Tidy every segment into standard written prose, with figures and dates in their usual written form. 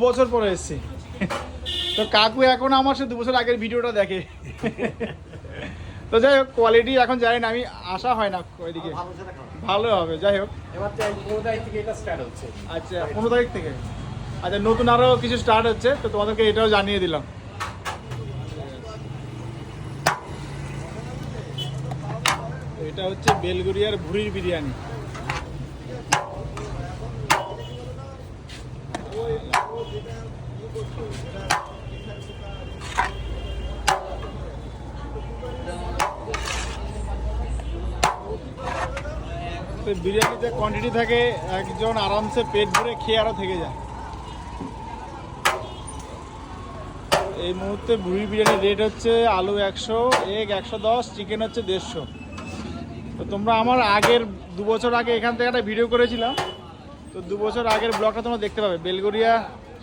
বছর পরে এসেছি। তো কাকু এখন আমার সে 2 বছর আগের ভিডিওটা দেখে। তো যাই হোক, কোয়ালিটি এখন জানি না, আমি আশা হয় না ওইদিকে ভালো হবে। যাই হোক, এবার 15 তারিখ থেকে এটা স্টার্ট হচ্ছে। আচ্ছা 15 তারিখ থেকে, আচ্ছা নতুন আরও কিছু স্টার্ট হচ্ছে, তো তোমাদেরকে এটাও জানিয়ে দিলাম। এটা হচ্ছে বেলগুড়িয়ার ভুঁড়ির বিরিয়ানি। বিরিয়ানিতে কোয়ান্টিটি থাকে, একজন আরামসে পেট ভরে খেয়ে আরও থেকে যায়। এই মুহূর্তে ভুঁড়ি বিরিয়ানির রেট হচ্ছে আলু 100, এগ 110, চিকেন হচ্ছে 150। তো তোমরা আমার আগের 2 বছর আগে এখান থেকে একটা ভিডিও করেছিলাম, তো 2 বছর আগের ব্লগটা তোমরা দেখতে পাবে। বেলগড়িয়া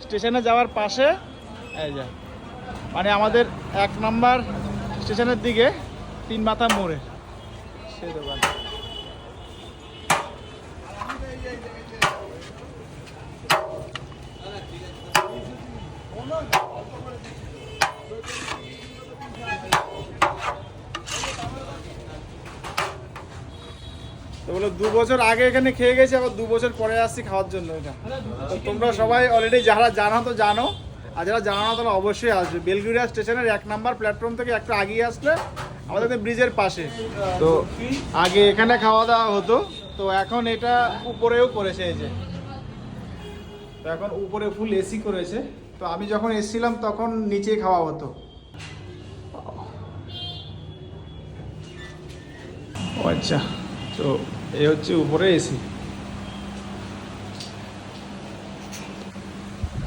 স্টেশনে যাওয়ার পাশে এই যা, মানে আমাদের 1 নাম্বার স্টেশনের দিকে 3 মাথা মোড়ে সেই দোকান। তো বলে 2 বছর আগে এখানে খেয়ে গেছি, আবার 2 বছর পরে আসছি খাওয়ার জন্য এটা। তো তোমরা সবাই অলরেডি যারা জানো তো জানো, আর যারা জানো না তারা অবশ্যই আসবে। বেলগুড়িয়া স্টেশনের 1 নাম্বার প্ল্যাটফর্ম থেকে একটু আগিয়ে আসলে আমাদের ব্রিজের পাশে। তো আগে এখানে খাওয়া দাওয়া হতো, তো এখন এটা উপরেও করেছে এই যে। তো এখন উপরে ফুল এসি করেছে। তো আমি যখন এসেছিলাম তখন নিচে খাওয়া হতো। ও আচ্ছা, তো এই হচ্ছে উপরে এসি।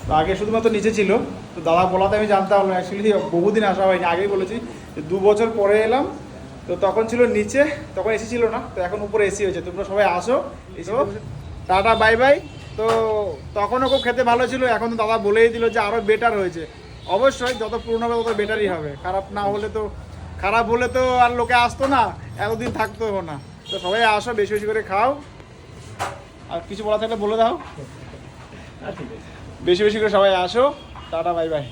তো আগে শুধুমাত্র নিচে ছিল, তো দাদা বলাতে আমি জানতাম না, অ্যাকচুয়ালি বহুদিন আসা হয়নি। আগেই বলেছি যে 2 বছর পরে এলাম, তো তখন ছিল নিচে, তখন এসি ছিল না, তো এখন উপরে এসি হয়েছে। তোমরা সবাই আসো, এসো। Tata bye bye. তো তখনও খুব খেতে ভালো ছিল, এখন তো দাদা বলেই দিল যে আরও বেটার হয়েছে। অবশ্যই যত পুরনো হবে তত বেটারই হবে, খারাপ না হলে তো, খারাপ হলে তো আর লোকে আসতো না, এতদিন থাকতো না। তো সবাই আসো, বেশি বেশি করে খাও। আর কিছু বলা থাকলে বলে দাও। বেশি বেশি করে সবাই আসো। Tata bye bye.